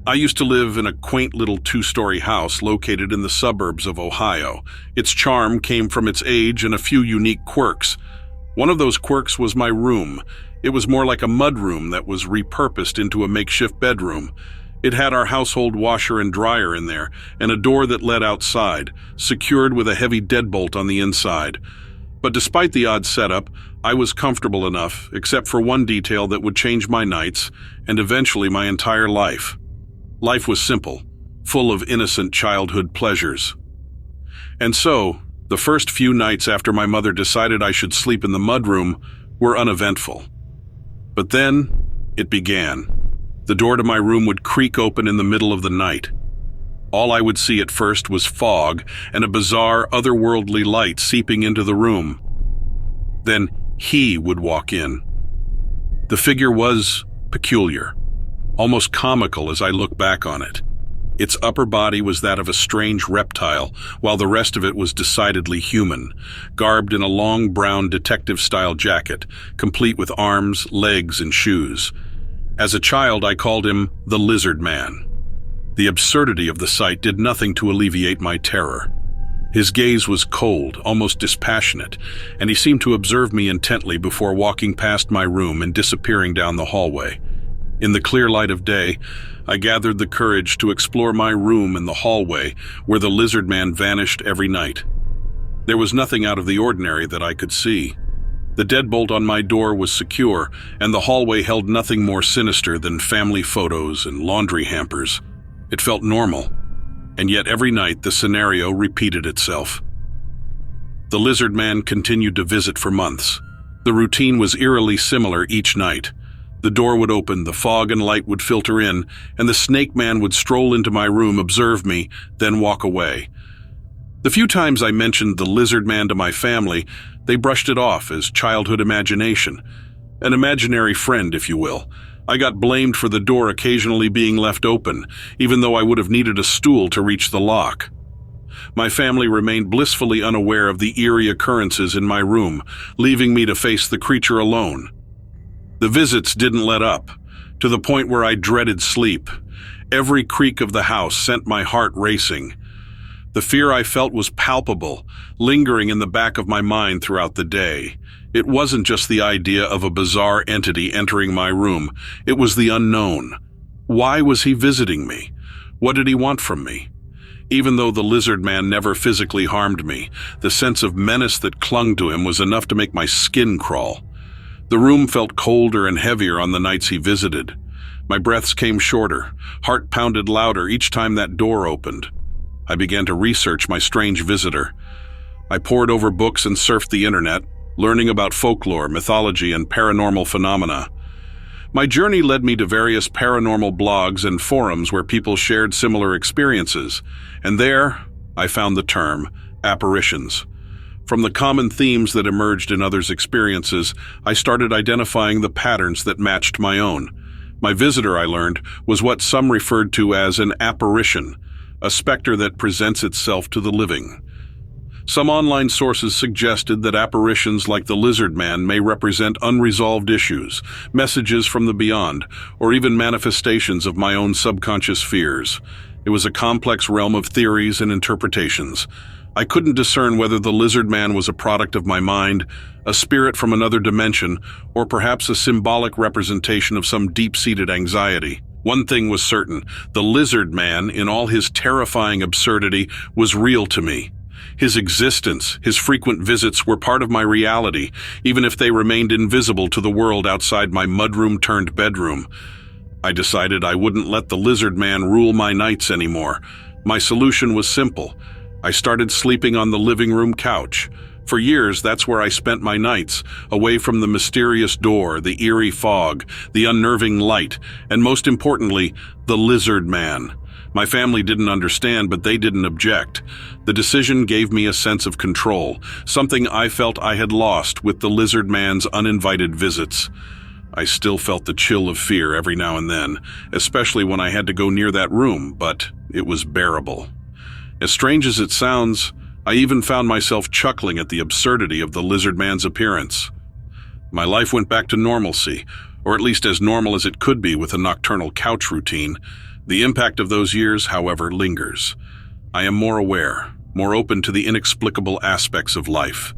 I used to live in a quaint little two-story house located in the suburbs of Ohio. Its charm came from its age and a few unique quirks. One of those quirks was my room. It was more like a mudroom that was repurposed into a makeshift bedroom. It had our household washer and dryer in there, and a door that led outside, secured with a heavy deadbolt on the inside. But despite the odd setup, I was comfortable enough, except for one detail that would change my nights, and eventually my entire life. Life was simple, full of innocent childhood pleasures. And so, the first few nights after my mother decided I should sleep in the mudroom were uneventful. But then, it began. The door to my room would creak open in the middle of the night. All I would see at first was fog and a bizarre, otherworldly light seeping into the room. Then he would walk in. The figure was peculiar, almost comical as I look back on it. Its upper body was that of a strange reptile, while the rest of it was decidedly human, garbed in a long brown detective-style jacket, complete with arms, legs, and shoes. As a child, I called him the Lizard Man. The absurdity of the sight did nothing to alleviate my terror. His gaze was cold, almost dispassionate, and he seemed to observe me intently before walking past my room and disappearing down the hallway. In the clear light of day, I gathered the courage to explore my room and the hallway where the Lizard Man vanished every night. There was nothing out of the ordinary that I could see. The deadbolt on my door was secure, and the hallway held nothing more sinister than family photos and laundry hampers. It felt normal, and yet every night the scenario repeated itself. The Lizard Man continued to visit for months. The routine was eerily similar each night. The door would open, the fog and light would filter in, and the Snake Man would stroll into my room, observe me, then walk away. The few times I mentioned the Lizard Man to my family, they brushed it off as childhood imagination. An imaginary friend, if you will. I got blamed for the door occasionally being left open, even though I would have needed a stool to reach the lock. My family remained blissfully unaware of the eerie occurrences in my room, leaving me to face the creature alone. The visits didn't let up, to the point where I dreaded sleep. Every creak of the house sent my heart racing. The fear I felt was palpable, lingering in the back of my mind throughout the day. It wasn't just the idea of a bizarre entity entering my room. It was the unknown. Why was he visiting me? What did he want from me? Even though the Lizard Man never physically harmed me, the sense of menace that clung to him was enough to make my skin crawl. The room felt colder and heavier on the nights he visited. My breaths came shorter, heart pounded louder each time that door opened. I began to research my strange visitor. I pored over books and surfed the internet, learning about folklore, mythology, and paranormal phenomena. My journey led me to various paranormal blogs and forums where people shared similar experiences, and there I found the term apparitions. From the common themes that emerged in others' experiences, I started identifying the patterns that matched my own. My visitor, I learned, was what some referred to as an apparition, a specter that presents itself to the living. Some online sources suggested that apparitions like the Lizard Man may represent unresolved issues, messages from the beyond, or even manifestations of my own subconscious fears. It was a complex realm of theories and interpretations. I couldn't discern whether the Lizard Man was a product of my mind, a spirit from another dimension, or perhaps a symbolic representation of some deep-seated anxiety. One thing was certain: the Lizard Man, in all his terrifying absurdity, was real to me. His existence, his frequent visits were part of my reality, even if they remained invisible to the world outside my mudroom-turned-bedroom. I decided I wouldn't let the Lizard Man rule my nights anymore. My solution was simple. I started sleeping on the living room couch. For years, that's where I spent my nights, away from the mysterious door, the eerie fog, the unnerving light, and most importantly, the Lizard Man. My family didn't understand, but they didn't object. The decision gave me a sense of control, something I felt I had lost with the Lizard Man's uninvited visits. I still felt the chill of fear every now and then, especially when I had to go near that room, but it was bearable. As strange as it sounds, I even found myself chuckling at the absurdity of the Lizard Man's appearance. My life went back to normalcy, or at least as normal as it could be with a nocturnal couch routine. The impact of those years, however, lingers. I am more aware, more open to the inexplicable aspects of life.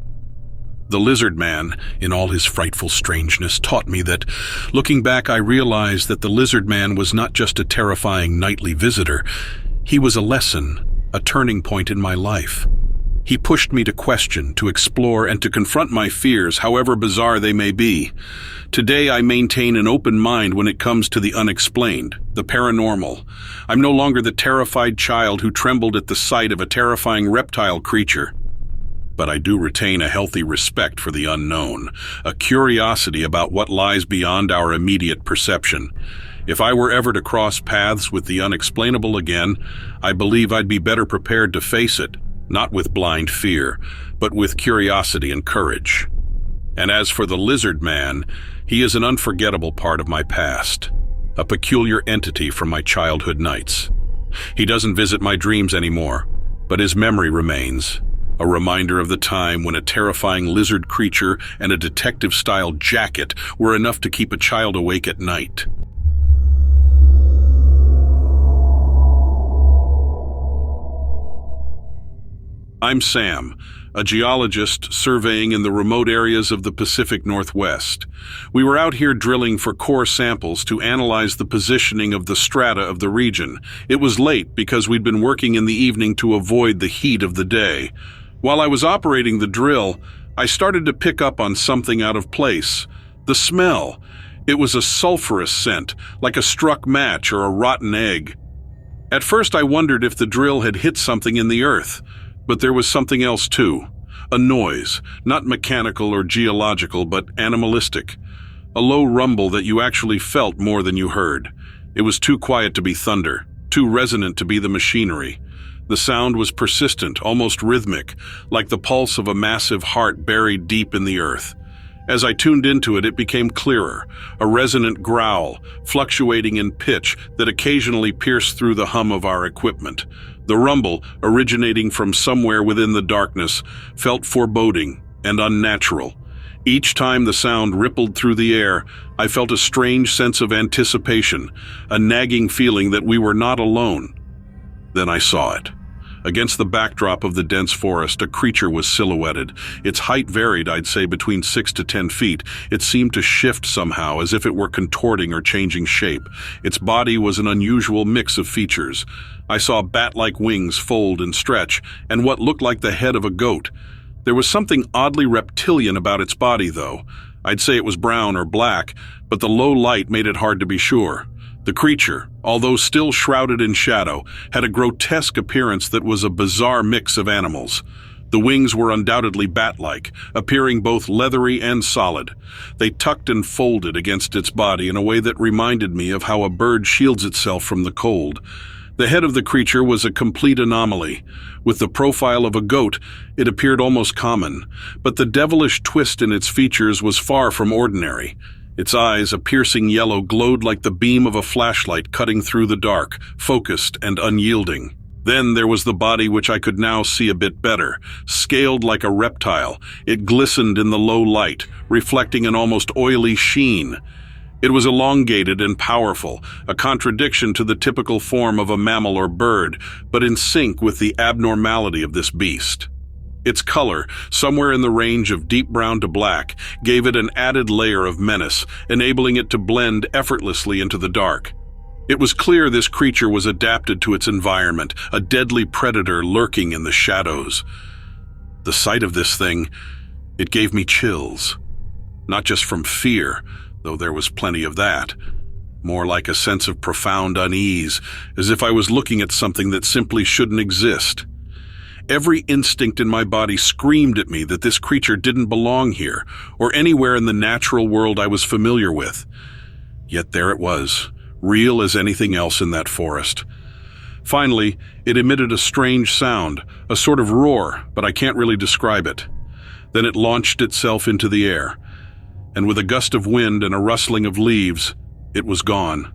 The lizard man, in all his frightful strangeness, taught me that, looking back, I realized that the lizard man was not just a terrifying nightly visitor. He was a lesson, a turning point in my life. He pushed me to question, to explore, and to confront my fears, however bizarre they may be. Today, I maintain an open mind when it comes to the unexplained, the paranormal. I'm no longer the terrified child who trembled at the sight of a terrifying reptile creature. But I do retain a healthy respect for the unknown, a curiosity about what lies beyond our immediate perception. If I were ever to cross paths with the unexplainable again, I believe I'd be better prepared to face it, not with blind fear, but with curiosity and courage. And as for the lizard man, he is an unforgettable part of my past, a peculiar entity from my childhood nights. He doesn't visit my dreams anymore, but his memory remains. A reminder of the time when a terrifying lizard creature and a detective-style jacket were enough to keep a child awake at night. I'm Sam, a geologist surveying in the remote areas of the Pacific Northwest. We were out here drilling for core samples to analyze the positioning of the strata of the region. It was late because we'd been working in the evening to avoid the heat of the day. While I was operating the drill, I started to pick up on something out of place. The smell. It was a sulfurous scent, like a struck match or a rotten egg. At first I wondered if the drill had hit something in the earth, but there was something else too. A noise, not mechanical or geological, but animalistic. A low rumble that you actually felt more than you heard. It was too quiet to be thunder, too resonant to be the machinery. The sound was persistent, almost rhythmic, like the pulse of a massive heart buried deep in the earth. As I tuned into it, it became clearer, a resonant growl, fluctuating in pitch that occasionally pierced through the hum of our equipment. The rumble, originating from somewhere within the darkness, felt foreboding and unnatural. Each time the sound rippled through the air, I felt a strange sense of anticipation, a nagging feeling that we were not alone. Then I saw it. Against the backdrop of the dense forest, a creature was silhouetted. Its height varied, I'd say, between 6 to 10 feet. It seemed to shift somehow, as if it were contorting or changing shape. Its body was an unusual mix of features. I saw bat-like wings fold and stretch, and what looked like the head of a goat. There was something oddly reptilian about its body, though. I'd say it was brown or black, but the low light made it hard to be sure. The creature, although still shrouded in shadow, had a grotesque appearance that was a bizarre mix of animals. The wings were undoubtedly bat-like, appearing both leathery and solid. They tucked and folded against its body in a way that reminded me of how a bird shields itself from the cold. The head of the creature was a complete anomaly. With the profile of a goat, it appeared almost common, but the devilish twist in its features was far from ordinary. Its eyes, a piercing yellow, glowed like the beam of a flashlight cutting through the dark, focused and unyielding. Then there was the body, which I could now see a bit better. Scaled like a reptile, it glistened in the low light, reflecting an almost oily sheen. It was elongated and powerful, a contradiction to the typical form of a mammal or bird, but in sync with the abnormality of this beast. Its color, somewhere in the range of deep brown to black, gave it an added layer of menace, enabling it to blend effortlessly into the dark. It was clear this creature was adapted to its environment, a deadly predator lurking in the shadows. The sight of this thing, it gave me chills. Not just from fear, though there was plenty of that. More like a sense of profound unease, as if I was looking at something that simply shouldn't exist. Every instinct in my body screamed at me that this creature didn't belong here, or anywhere in the natural world I was familiar with. Yet there it was, real as anything else in that forest. Finally, it emitted a strange sound, a sort of roar, but I can't really describe it. Then it launched itself into the air, and with a gust of wind and a rustling of leaves, it was gone.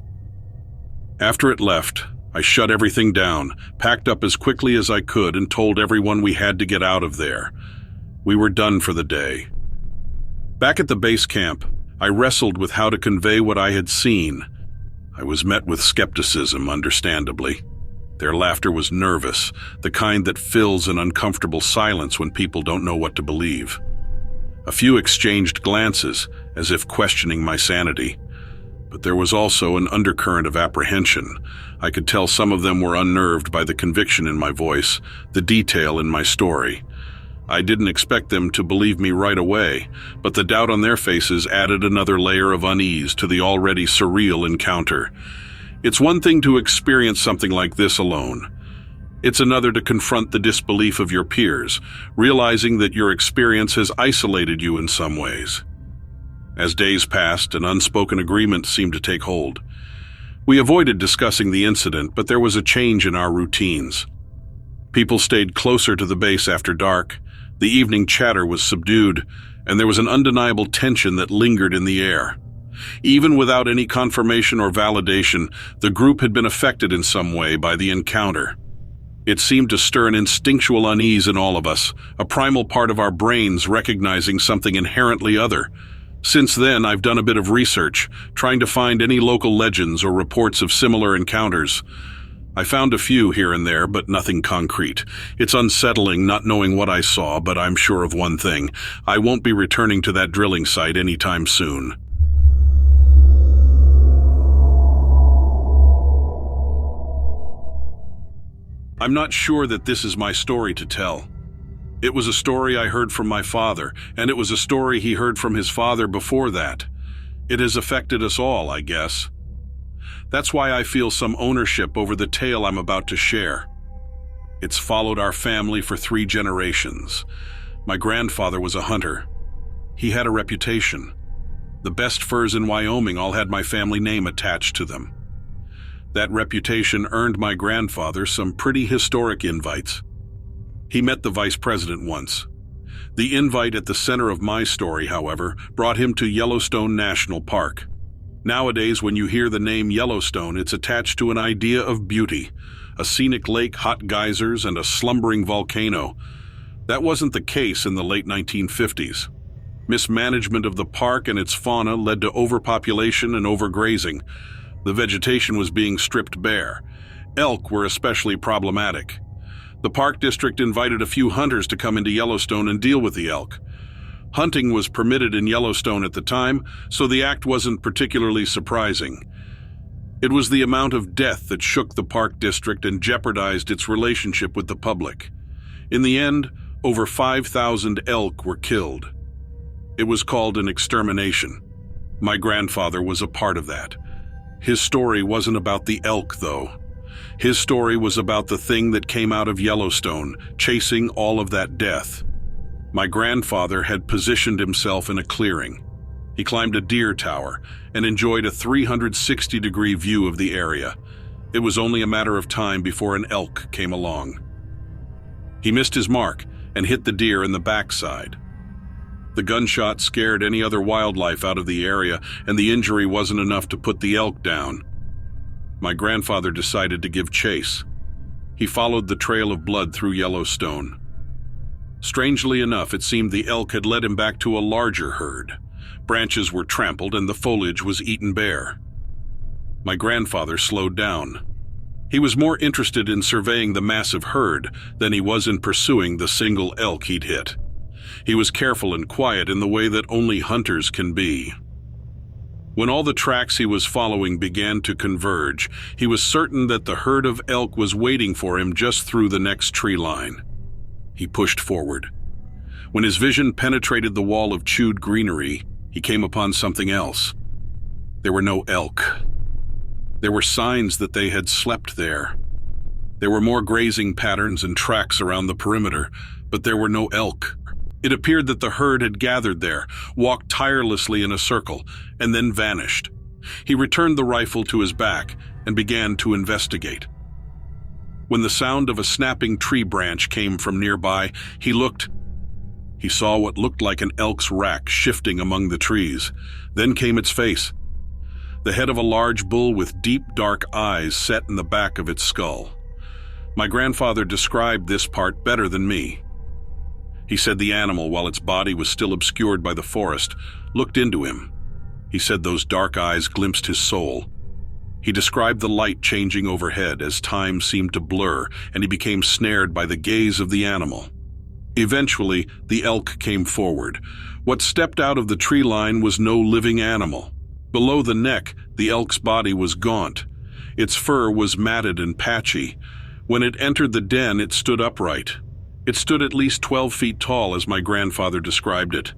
After it left, I shut everything down, packed up as quickly as I could, and told everyone we had to get out of there. We were done for the day. Back at the base camp, I wrestled with how to convey what I had seen. I was met with skepticism, understandably. Their laughter was nervous, the kind that fills an uncomfortable silence when people don't know what to believe. A few exchanged glances, as if questioning my sanity. But there was also an undercurrent of apprehension. I could tell some of them were unnerved by the conviction in my voice, the detail in my story. I didn't expect them to believe me right away, but the doubt on their faces added another layer of unease to the already surreal encounter. It's one thing to experience something like this alone. It's another to confront the disbelief of your peers, realizing that your experience has isolated you in some ways. As days passed, an unspoken agreement seemed to take hold. We avoided discussing the incident, but there was a change in our routines. People stayed closer to the base after dark, the evening chatter was subdued, and there was an undeniable tension that lingered in the air. Even without any confirmation or validation, the group had been affected in some way by the encounter. It seemed to stir an instinctual unease in all of us, a primal part of our brains recognizing something inherently other. Since then, I've done a bit of research, trying to find any local legends or reports of similar encounters. I found a few here and there, but nothing concrete. It's unsettling not knowing what I saw, but I'm sure of one thing. I won't be returning to that drilling site anytime soon. I'm not sure that this is my story to tell. It was a story I heard from my father, and it was a story he heard from his father before that. It has affected us all, I guess. That's why I feel some ownership over the tale I'm about to share. It's followed our family for 3 generations. My grandfather was a hunter. He had a reputation. The best furs in Wyoming all had my family name attached to them. That reputation earned my grandfather some pretty historic invites. He met the vice president once. The invite at the center of my story, however, brought him to Yellowstone National Park. Nowadays, when you hear the name Yellowstone, it's attached to an idea of beauty, a scenic lake, hot geysers, and a slumbering volcano. That wasn't the case in the late 1950s. Mismanagement of the park and its fauna led to overpopulation and overgrazing. The vegetation was being stripped bare. Elk were especially problematic. The park district invited a few hunters to come into Yellowstone and deal with the elk. Hunting was permitted in Yellowstone at the time, so the act wasn't particularly surprising. It was the amount of death that shook the park district and jeopardized its relationship with the public. In the end, over 5,000 elk were killed. It was called an extermination. My grandfather was a part of that. His story wasn't about the elk, though. His story was about the thing that came out of Yellowstone, chasing all of that death. My grandfather had positioned himself in a clearing. He climbed a deer tower and enjoyed a 360-degree view of the area. It was only a matter of time before an elk came along. He missed his mark and hit the deer in the backside. The gunshot scared any other wildlife out of the area, and the injury wasn't enough to put the elk down. My grandfather decided to give chase. He followed the trail of blood through Yellowstone. Strangely enough, it seemed the elk had led him back to a larger herd. Branches were trampled and the foliage was eaten bare. My grandfather slowed down. He was more interested in surveying the massive herd than he was in pursuing the single elk he'd hit. He was careful and quiet in the way that only hunters can be. When all the tracks he was following began to converge, he was certain that the herd of elk was waiting for him just through the next tree line. He pushed forward. When his vision penetrated the wall of chewed greenery, he came upon something else. There were no elk. There were signs that they had slept there. There were more grazing patterns and tracks around the perimeter, but there were no elk. It appeared that the herd had gathered there, walked tirelessly in a circle, and then vanished. He returned the rifle to his back and began to investigate. When the sound of a snapping tree branch came from nearby, he looked. He saw what looked like an elk's rack shifting among the trees. Then came its face. The head of a large bull with deep, dark eyes set in the back of its skull. My grandfather described this part better than me. He said the animal, while its body was still obscured by the forest, looked into him. He said those dark eyes glimpsed his soul. He described the light changing overhead as time seemed to blur, and he became snared by the gaze of the animal. Eventually, the elk came forward. What stepped out of the tree line was no living animal. Below the neck, the elk's body was gaunt. Its fur was matted and patchy. When it entered the den, it stood upright. It stood at least 12 feet tall, as my grandfather described it.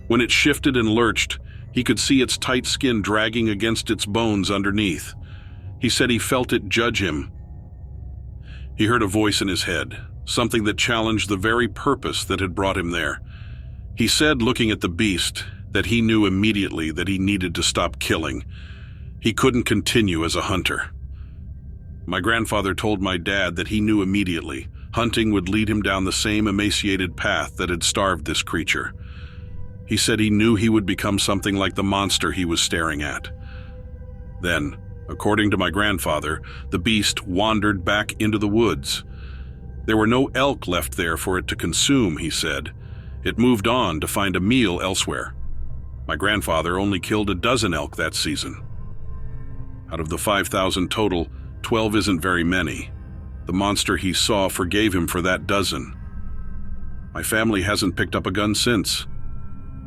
When it shifted and lurched, he could see its tight skin dragging against its bones underneath. He said he felt it judge him. He heard a voice in his head, something that challenged the very purpose that had brought him there. He said, looking at the beast, that he knew immediately that he needed to stop killing. He couldn't continue as a hunter. My grandfather told my dad that he knew immediately hunting would lead him down the same emaciated path that had starved this creature. He said he knew he would become something like the monster he was staring at. Then, according to my grandfather, the beast wandered back into the woods. There were no elk left there for it to consume, he said. It moved on to find a meal elsewhere. My grandfather only killed a dozen elk that season. Out of the 5,000 total, 12 isn't very many. The monster he saw forgave him for that dozen. My family hasn't picked up a gun since.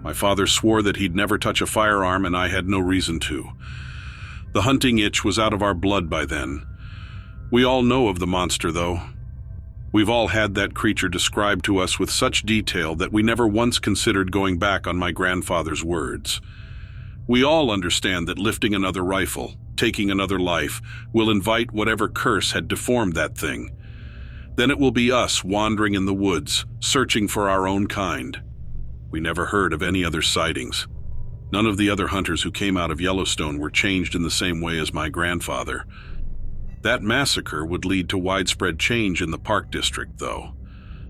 My father swore that he'd never touch a firearm, and I had no reason to. The hunting itch was out of our blood by then. We all know of the monster, though. We've all had that creature described to us with such detail that we never once considered going back on my grandfather's words. We all understand that lifting another rifle, taking another life, will invite whatever curse had deformed that thing. Then it will be us wandering in the woods, searching for our own kind. We never heard of any other sightings. None of the other hunters who came out of Yellowstone were changed in the same way as my grandfather. That massacre would lead to widespread change in the park district, though.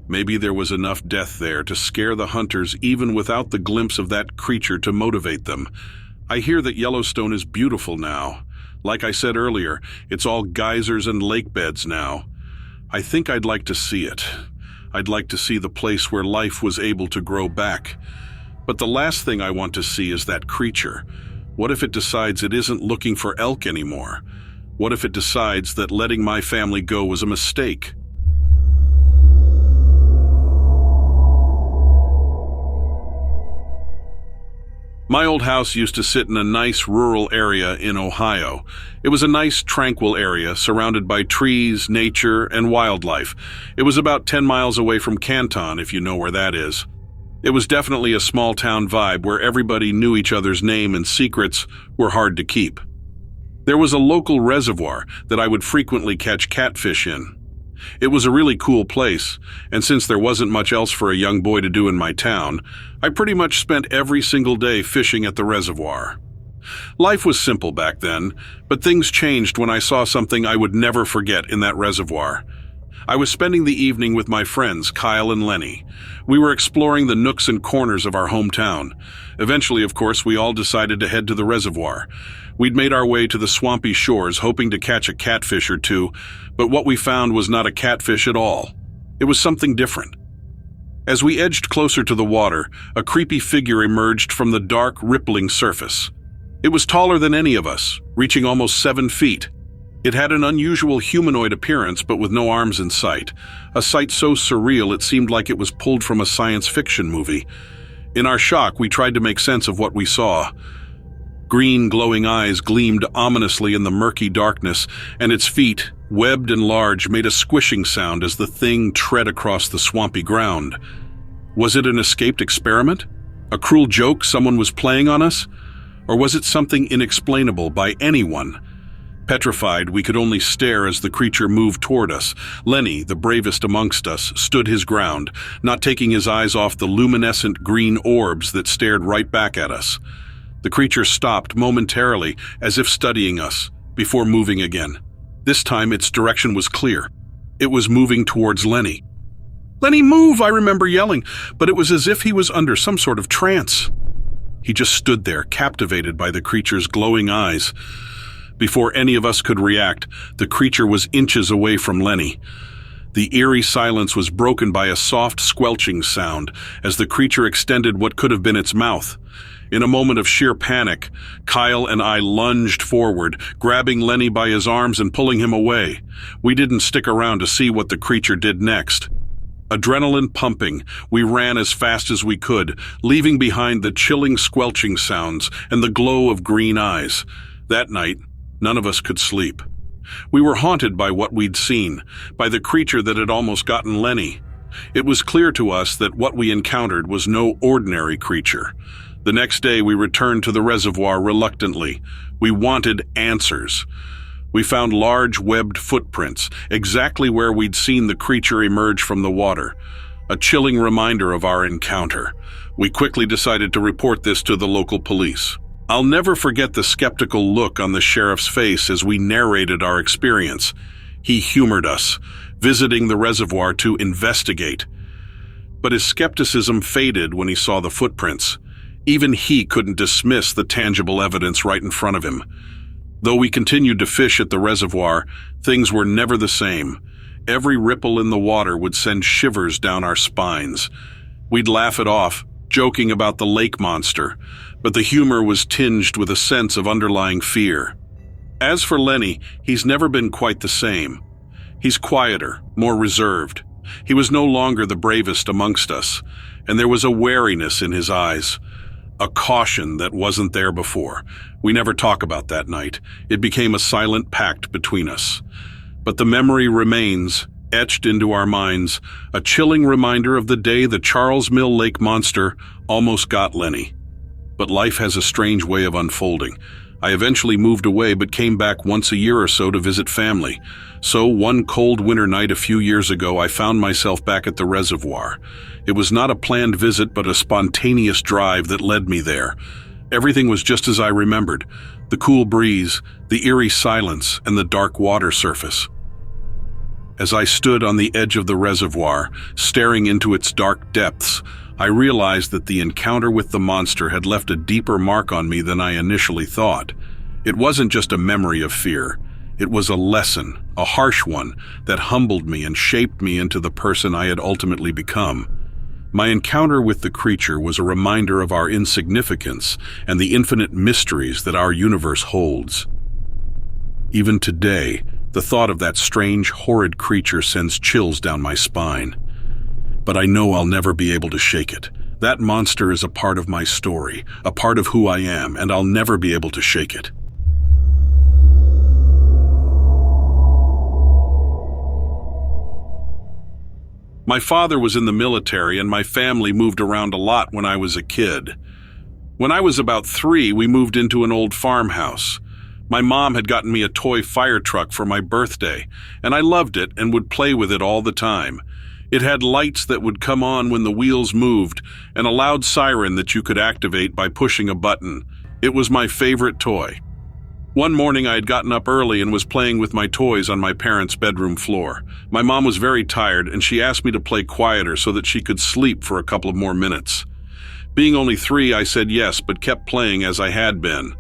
Maybe there was enough death there to scare the hunters even without the glimpse of that creature to motivate them. I hear that Yellowstone is beautiful now. Like I said earlier, it's all geysers and lake beds now. I think I'd like to see it. I'd like to see the place where life was able to grow back. But the last thing I want to see is that creature. What if it decides it isn't looking for elk anymore? What if it decides that letting my family go was a mistake? My old house used to sit in a nice rural area in Ohio. It was a nice, tranquil area surrounded by trees, nature, and wildlife. It was about 10 miles away from Canton, if you know where that is. It was definitely a small-town vibe where everybody knew each other's name and secrets were hard to keep. There was a local reservoir that I would frequently catch catfish in. It was a really cool place, and since there wasn't much else for a young boy to do in my town, I pretty much spent every single day fishing at the reservoir. Life was simple back then, but things changed when I saw something I would never forget in that reservoir. I was spending the evening with my friends, Kyle and Lenny. We were exploring the nooks and corners of our hometown. Eventually, of course, we all decided to head to the reservoir. We'd made our way to the swampy shores, hoping to catch a catfish or two, but what we found was not a catfish at all. It was something different. As we edged closer to the water, a creepy figure emerged from the dark, rippling surface. It was taller than any of us, reaching almost 7 feet. It had an unusual humanoid appearance, but with no arms in sight, a sight so surreal it seemed like it was pulled from a science fiction movie. In our shock, we tried to make sense of what we saw. Green, glowing eyes gleamed ominously in the murky darkness, and its feet, webbed and large, made a squishing sound as the thing tread across the swampy ground. Was it an escaped experiment? A cruel joke someone was playing on us? Or was it something inexplainable by anyone? Petrified, we could only stare as the creature moved toward us. Lenny, the bravest amongst us, stood his ground, not taking his eyes off the luminescent green orbs that stared right back at us. The creature stopped momentarily, as if studying us, before moving again. This time its direction was clear. It was moving towards Lenny. "Lenny, move!" I remember yelling, but it was as if he was under some sort of trance. He just stood there, captivated by the creature's glowing eyes. Before any of us could react, the creature was inches away from Lenny. The eerie silence was broken by a soft, squelching sound as the creature extended what could have been its mouth. In a moment of sheer panic, Kyle and I lunged forward, grabbing Lenny by his arms and pulling him away. We didn't stick around to see what the creature did next. Adrenaline pumping, we ran as fast as we could, leaving behind the chilling squelching sounds and the glow of green eyes. That night, none of us could sleep. We were haunted by what we'd seen, by the creature that had almost gotten Lenny. It was clear to us that what we encountered was no ordinary creature. The next day, we returned to the reservoir reluctantly. We wanted answers. We found large webbed footprints, exactly where we'd seen the creature emerge from the water. A chilling reminder of our encounter. We quickly decided to report this to the local police. I'll never forget the skeptical look on the sheriff's face as we narrated our experience. He humored us, visiting the reservoir to investigate. But his skepticism faded when he saw the footprints. Even he couldn't dismiss the tangible evidence right in front of him. Though we continued to fish at the reservoir, things were never the same. Every ripple in the water would send shivers down our spines. We'd laugh it off, joking about the lake monster, but the humor was tinged with a sense of underlying fear. As for Lenny, he's never been quite the same. He's quieter, more reserved. He was no longer the bravest amongst us, and there was a wariness in his eyes. A caution that wasn't there before. We never talk about that night. It became a silent pact between us. But the memory remains, etched into our minds, a chilling reminder of the day the Charles Mill Lake monster almost got Lenny. But life has a strange way of unfolding. I eventually moved away but came back once a year or so to visit family. So one cold winter night a few years ago, I found myself back at the reservoir. It was not a planned visit but a spontaneous drive that led me there. Everything was just as I remembered. The cool breeze, the eerie silence, and the dark water surface. As I stood on the edge of the reservoir, staring into its dark depths, I realized that the encounter with the monster had left a deeper mark on me than I initially thought. It wasn't just a memory of fear. It was a lesson, a harsh one, that humbled me and shaped me into the person I had ultimately become. My encounter with the creature was a reminder of our insignificance and the infinite mysteries that our universe holds. Even today, the thought of that strange, horrid creature sends chills down my spine. But I know I'll never be able to shake it. That monster is a part of my story, a part of who I am, and I'll never be able to shake it. My father was in the military, and my family moved around a lot when I was a kid. When I was about 3, we moved into an old farmhouse. My mom had gotten me a toy fire truck for my birthday, and I loved it and would play with it all the time. It had lights that would come on when the wheels moved and a loud siren that you could activate by pushing a button. It was my favorite toy. One morning I had gotten up early and was playing with my toys on my parents' bedroom floor. My mom was very tired and she asked me to play quieter so that she could sleep for a couple of more minutes. Being only 3, I said yes, but kept playing as I had been.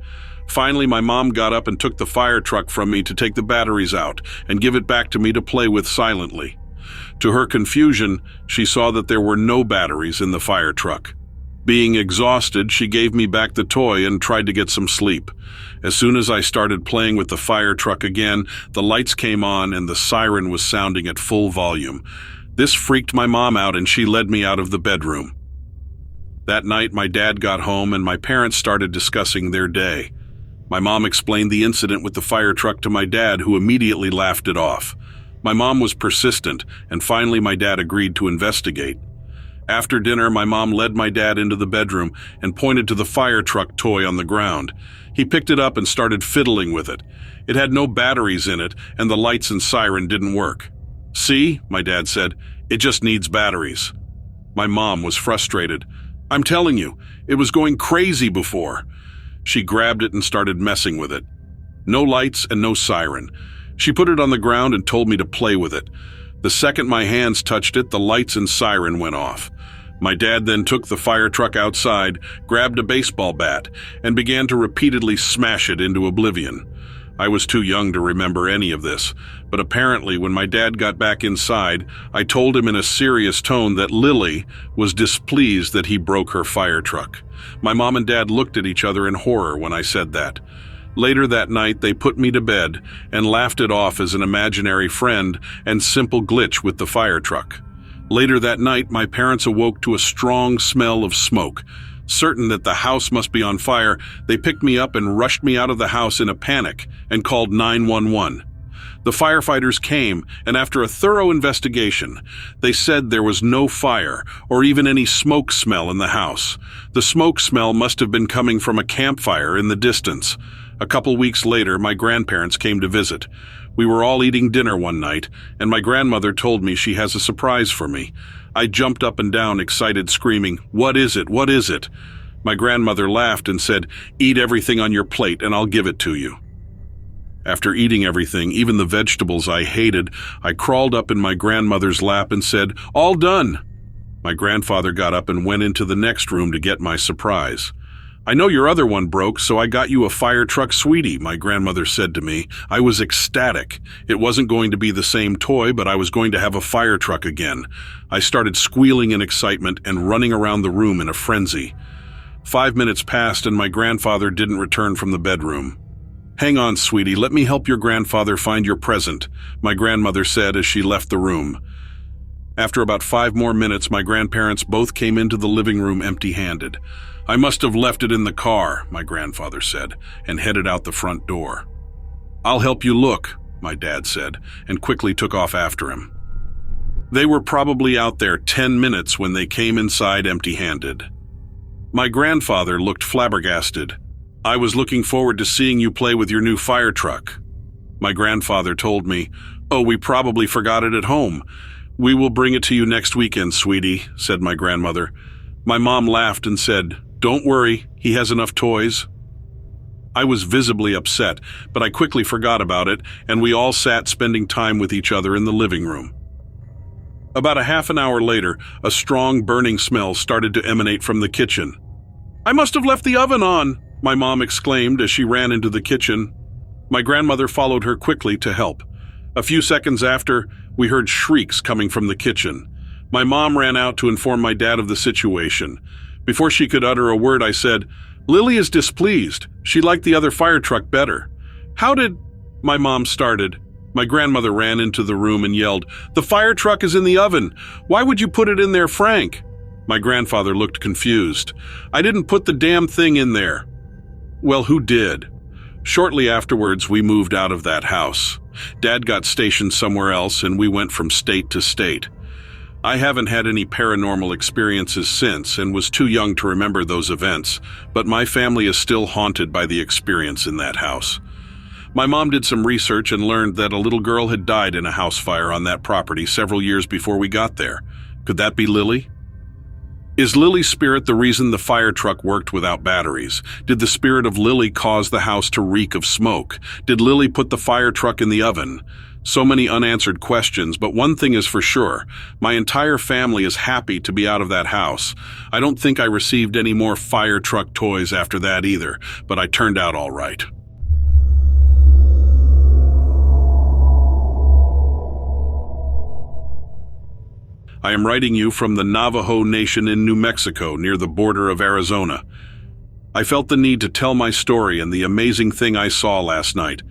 Finally, my mom got up and took the fire truck from me to take the batteries out and give it back to me to play with silently. To her confusion, she saw that there were no batteries in the fire truck. Being exhausted, she gave me back the toy and tried to get some sleep. As soon as I started playing with the fire truck again, the lights came on and the siren was sounding at full volume. This freaked my mom out and she led me out of the bedroom. That night, my dad got home and my parents started discussing their day. My mom explained the incident with the fire truck to my dad, who immediately laughed it off. My mom was persistent, and finally my dad agreed to investigate. After dinner, my mom led my dad into the bedroom and pointed to the fire truck toy on the ground. He picked it up and started fiddling with it. It had no batteries in it, and the lights and siren didn't work. "See," my dad said, "it just needs batteries." My mom was frustrated. "I'm telling you, it was going crazy before." She grabbed it and started messing with it. No lights and no siren. She put it on the ground and told me to play with it. The second my hands touched it, the lights and siren went off. My dad then took the fire truck outside, grabbed a baseball bat, and began to repeatedly smash it into oblivion. I was too young to remember any of this, but apparently when my dad got back inside, I told him in a serious tone that Lily was displeased that he broke her fire truck. My mom and dad looked at each other in horror when I said that. Later that night, they put me to bed and laughed it off as an imaginary friend and simple glitch with the fire truck. Later that night, my parents awoke to a strong smell of smoke. Certain that the house must be on fire, they picked me up and rushed me out of the house in a panic and called 911. The firefighters came, and after a thorough investigation, they said there was no fire or even any smoke smell in the house. The smoke smell must have been coming from a campfire in the distance. A couple weeks later, my grandparents came to visit. We were all eating dinner one night, and my grandmother told me she has a surprise for me. I jumped up and down, excited, screaming, "What is it? What is it?" My grandmother laughed and said, "Eat everything on your plate and I'll give it to you." After eating everything, even the vegetables I hated, I crawled up in my grandmother's lap and said, "All done." My grandfather got up and went into the next room to get my surprise. "I know your other one broke, so I got you a fire truck, sweetie," my grandmother said to me. I was ecstatic. It wasn't going to be the same toy, but I was going to have a fire truck again. I started squealing in excitement and running around the room in a frenzy. 5 minutes passed and my grandfather didn't return from the bedroom. "Hang on, sweetie, let me help your grandfather find your present," my grandmother said as she left the room. After about 5 more minutes, my grandparents both came into the living room empty-handed. "I must have left it in the car," my grandfather said, and headed out the front door. "I'll help you look," my dad said, and quickly took off after him. They were probably out there 10 minutes when they came inside empty-handed. My grandfather looked flabbergasted. "I was looking forward to seeing you play with your new fire truck." My grandfather told me, "Oh, we probably forgot it at home. We will bring it to you next weekend, sweetie," said my grandmother. My mom laughed and said, "Don't worry, he has enough toys." I was visibly upset, but I quickly forgot about it, and we all sat spending time with each other in the living room. About a half an hour later, a strong burning smell started to emanate from the kitchen. "I must have left the oven on," my mom exclaimed as she ran into the kitchen. My grandmother followed her quickly to help. A few seconds after, we heard shrieks coming from the kitchen. My mom ran out to inform my dad of the situation. Before she could utter a word, I said, "Lily is displeased. She liked the other fire truck better." "How did—" my mom started. My grandmother ran into the room and yelled, "The fire truck is in the oven. Why would you put it in there, Frank?" My grandfather looked confused. "I didn't put the damn thing in there." "Well, who did?" Shortly afterwards, we moved out of that house. Dad got stationed somewhere else, and we went from state to state. I haven't had any paranormal experiences since and was too young to remember those events, but my family is still haunted by the experience in that house. My mom did some research and learned that a little girl had died in a house fire on that property several years before we got there. Could that be Lily? Is Lily's spirit the reason the fire truck worked without batteries? Did the spirit of Lily cause the house to reek of smoke? Did Lily put the fire truck in the oven? So many unanswered questions, but one thing is for sure. My entire family is happy to be out of that house. I don't think I received any more fire truck toys after that either, but I turned out all right. I am writing you from the Navajo Nation in New Mexico, near the border of Arizona. I felt the need to tell my story and the amazing thing I saw last night.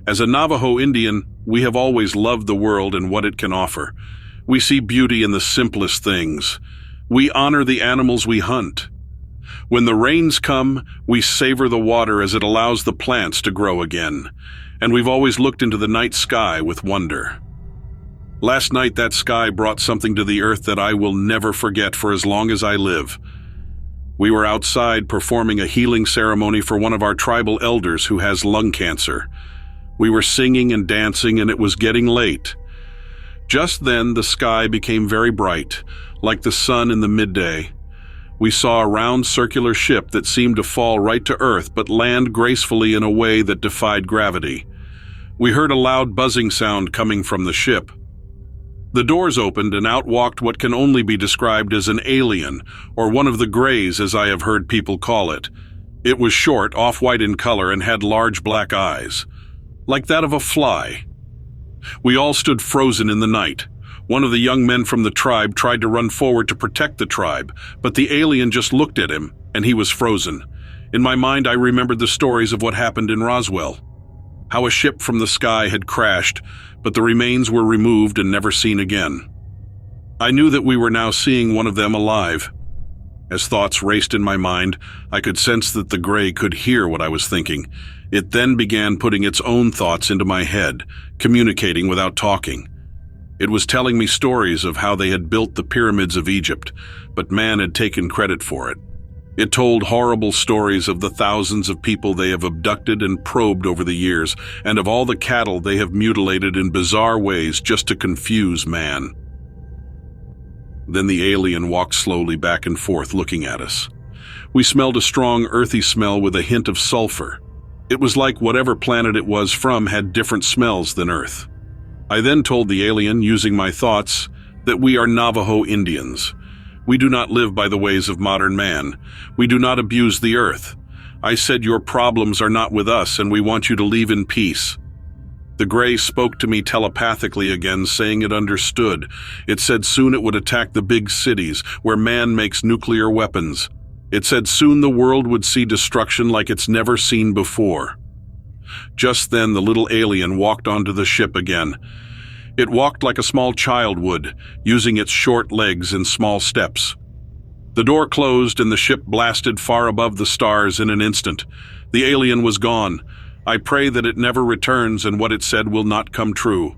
As a Navajo Indian, we have always loved the world and what it can offer. We see beauty in the simplest things. We honor the animals we hunt. When the rains come, we savor the water as it allows the plants to grow again. And we've always looked into the night sky with wonder. Last night, that sky brought something to the earth that I will never forget for as long as I live. We were outside performing a healing ceremony for one of our tribal elders who has lung cancer. We were singing and dancing, and it was getting late. Just then, the sky became very bright, like the sun in the midday. We saw a round circular ship that seemed to fall right to earth but land gracefully in a way that defied gravity. We heard a loud buzzing sound coming from the ship. The doors opened and out walked what can only be described as an alien, or one of the Greys as I have heard people call it. It was short, off-white in color, and had large black eyes, like that of a fly. We all stood frozen in the night. One of the young men from the tribe tried to run forward to protect the tribe, but the alien just looked at him and he was frozen. In my mind, I remembered the stories of what happened in Roswell, how a ship from the sky had crashed, but the remains were removed and never seen again. I knew that we were now seeing one of them alive. As thoughts raced in my mind, I could sense that the gray could hear what I was thinking. It then began putting its own thoughts into my head, communicating without talking. It was telling me stories of how they had built the pyramids of Egypt, but man had taken credit for it. It told horrible stories of the thousands of people they have abducted and probed over the years, and of all the cattle they have mutilated in bizarre ways just to confuse man. Then the alien walked slowly back and forth, looking at us. We smelled a strong, earthy smell with a hint of sulfur. It was like whatever planet it was from had different smells than Earth. I then told the alien, using my thoughts, that we are Navajo Indians. We do not live by the ways of modern man. We do not abuse the earth. I said your problems are not with us and we want you to leave in peace. The gray spoke to me telepathically again, saying it understood. It said soon it would attack the big cities where man makes nuclear weapons. It said soon the world would see destruction like it's never seen before. Just then the little alien walked onto the ship again. It walked like a small child would, using its short legs in small steps. The door closed and the ship blasted far above the stars in an instant. The alien was gone. I pray that it never returns and what it said will not come true.